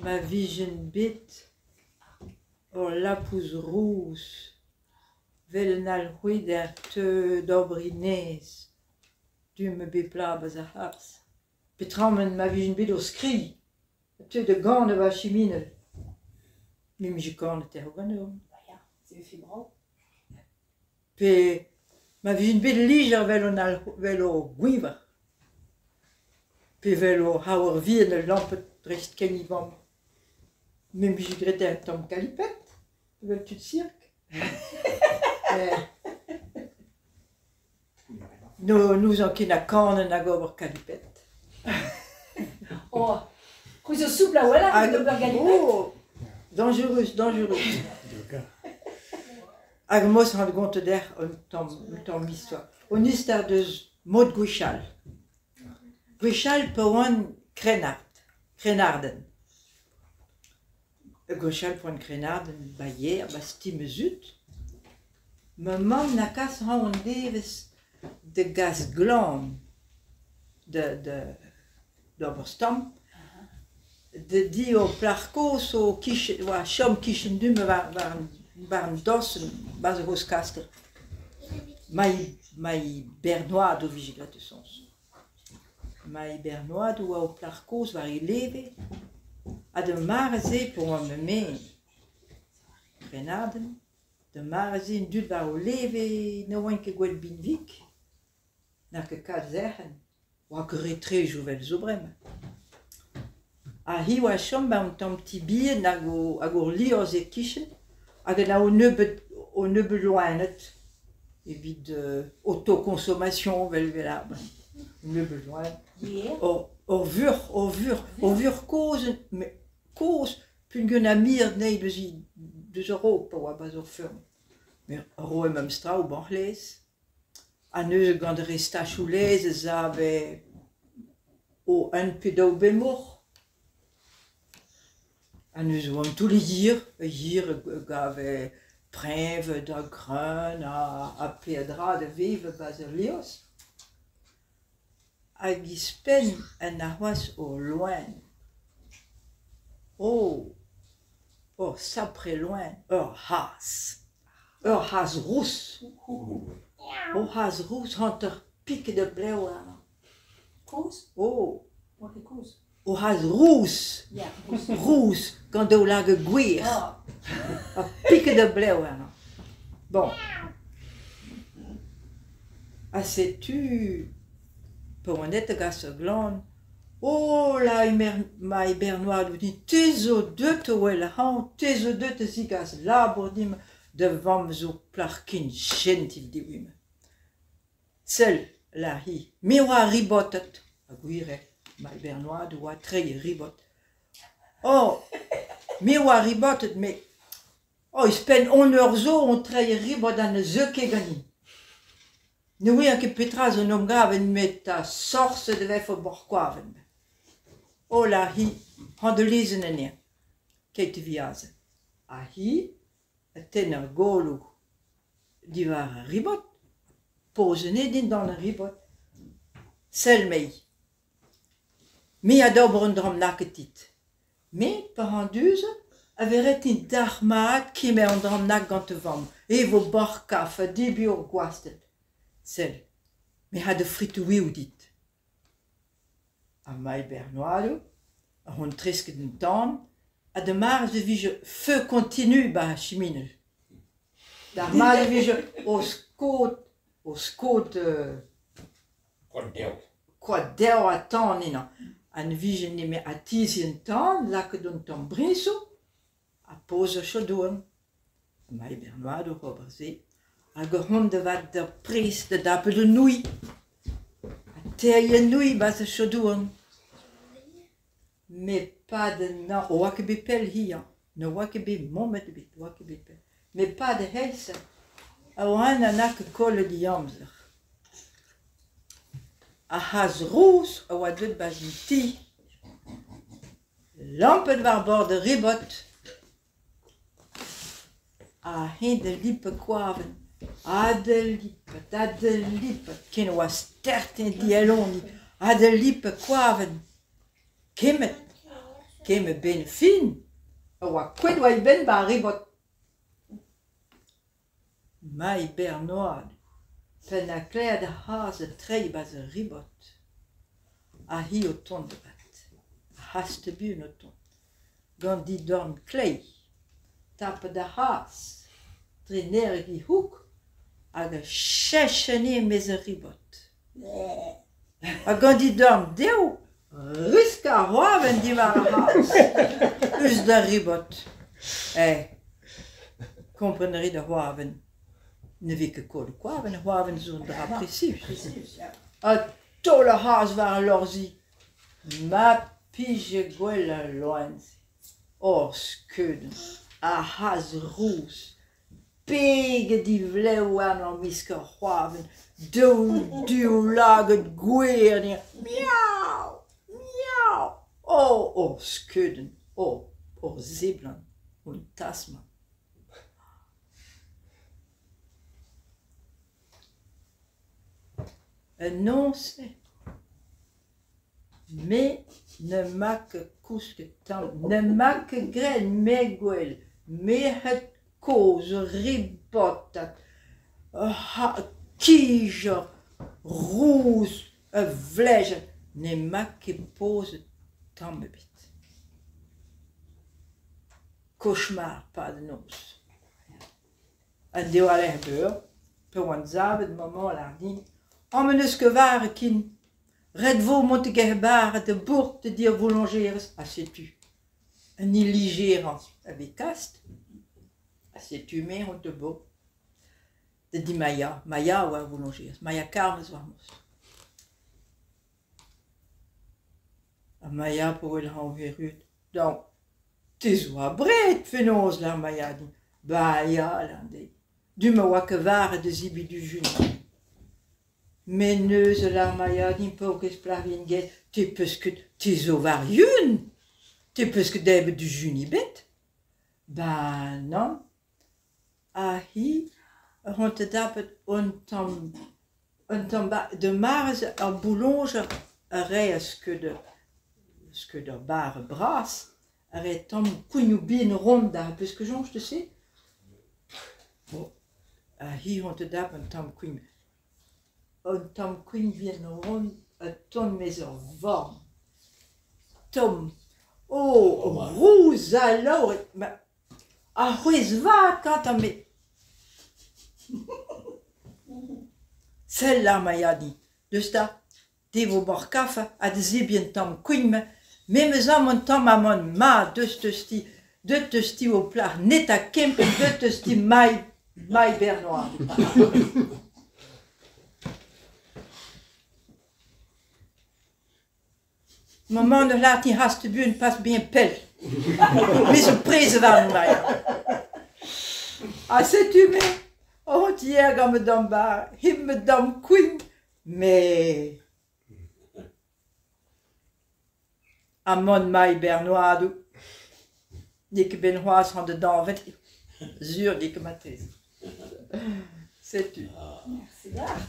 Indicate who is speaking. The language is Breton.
Speaker 1: ma vision bit, or lapus roos, vel nal huider te dobrines, du me beplabes a hars. Betrammen ma vision bit o skri, te de gane va chimine. Mim je kan het er ganon.
Speaker 2: Ja, c'est fibro.
Speaker 1: Pe ma vision bit liger vel o guiver. Pe vel o hauer vie de lampet recht ken i vam. Mim je grete tom calipet, vel tu cirque. Nous en kin a kanen a gober calipet.
Speaker 2: Oh, hoe zo soep la wella, de burgalipet.
Speaker 1: Oh, dangereux, dangereux. Hag mos han gont der tom histoire. On istar deus mod gwechal. Gwechal pe oan krenarden. Gwechal po an krenarden ba yer, ba stime zut. Me mam na kas ha on deves de gas glan d'Oberstam. De die o plarkos o kichen, wa chom kichen dume waren dossen, bas hos kaster. Mai bernois do vigilate sons. Mai bernois do o plarkos var I leve. A de marze po a me Renaden. De marze dut var o leve ne oan ke gwell binvik. Na ke kad zerhen. Wa ke retre jouvel zo brem. A hi oa chom ba un tamm ti bien hag o lioz e kichen, hag na o neube loanet, evit autoconsommation vel ab. Neube loanet. Or vur koz, pun gant a mir nei deus euro pa oa baz ur firm. Mais ro em am stra o banchlez, a neus gant resta choulez ez a o un pedao bemor. A neus oam tous les hir gave prev da grun a pedra de vive baz ur lios. Hag ispen en arwas o loen. Oh, sapre loen, ur has. Ur has rous. O has rous hant ur pike de bleu an.
Speaker 2: Koos?
Speaker 1: Oh,
Speaker 2: Wat is koos?
Speaker 1: o has rous.
Speaker 2: Ja, koos.
Speaker 1: Rous, gant o lage gwir.
Speaker 2: Oh,
Speaker 1: A pike de bleu an. Bon. A setu, pe oan et gas ur glan, oh la mai bernois dit tezo deut o el han, tezo deut zi gas labor dim de vam zo plarkin gentil di wim. Sel la hi, mi oa ribotet, a gwire, mai bernois do oa trei ribot. Oh, mi oa ribotet, me, oh, ispen on ur zo on trei ribot an zeuk e ganin. Ne oe an ket petra zo nom gaven met a sorse de vef o borkwaven. Oh la hi, han de lezen en ea, keit viaze. A hi, a ten ur golou, di war a ribot, pozen edin dan a ribot. Sel mei. Mi a dober un drom naketit. Me, par an duz, a veret in darmaat kime an drom nak gant vam. Evo borkaf, a debi ur gwastet. Sel, me ha de fritoui ou dit. A mai bernoado, a hon tresket un tan, a de marz de vije feu continu ba chiminel. Dar marz de vije o skot Quoi deo a tan ina. An vije ne me a tizi un tan, laket un tan briso, a pose chodouan. A mai bernoado roberze, a hon de vat de pris de dape de noui. A teie noui ba se chodouan. Mais pas de nan, o oa ket bet pel hi, ne oa ket bet momet bet, oa ket bet pel. Mais pas de helse, a oan an ak kol di amzer. A has rous, a oa deut baz un ti. Lampet war bord de ribot. A hen de lippe kwaven. A de lippet, ken oa sterten di eloni. A de lippe kwaven. Kemet me ben fin. Wa kwed wa ben ba ribot. Mai Bernard, pen a clair de haze trei ba ze ribot. A hi o ton de bat. A haste bun o ton. Gant di dorn klei. Tape de haas. Drener gi hoek. Hag a chechene me ze ribot. A gant di dorn deo. Rusk a roaven di war a haas. Us da ribot. Compreneri de roaven. Ne vi ke kode kwaven, roaven zo'n dra precies.
Speaker 2: Precies, ja.
Speaker 1: A tolle haas waren lorzi. Ma pige gwelle loans. Skuden. A haas roes. Pege die vleeuw aan al miske roaven. Du laget gweer. Miauw. Miauw. Skuden. Ziblan. Und tasma. Non, c'est. Mais ne mak kuske tam, ne mak gren megwel, me het koz, ribotat, kiger, roes, vlege, ne mak pose tambebit. Cauchemar, pas de nos. En deo aller beur, per wan zavet moment lardin. Ammeneske waren kin. Red vo monte gerbaren de bourg te dir boulangers. Sais-tu? Un illigérant avec caste. Sais-tu mer on te beau. De di Maya. Maya ou boulangers. Maya karmes warmos. A Maya pour el han verut. Donc, tes oa bret fenos la Maya di. Ba ja lande. Du me wa que waren de zibi du juni. Meneuze la Maya din pokes plavinget, te peus ket tes ovariun, te peus ket debe du junibet. Ba non, a hi, ront te dapet un tam de marz a boulanger a reas ket de bar bras, a re tam kougnou bin rond da, peus que jonge te se. Bon, a hi ront te dapet un tam kougnou. Un tam queen vien rond a ton mezor vorm. Tom. Rouz a laur. A c'hwez va kant a me. Sell la Maya di. Deus da, devo bor kafa a de zebien tam queen me. Me zam an tam a mon ma deus te sti o plar net a kempen deus te sti mai Bernard. Maman ne laat die haste buren pas bien pel. Mais ze prezen waren mij. Ah, sais-tu mais? Oh, hier gaan we dan bar. Him me dan queen. Mais. Amon mai Bernard. Ik ben hoas van de dan. Zuur, die matrice. Sais-tu?
Speaker 2: Merci.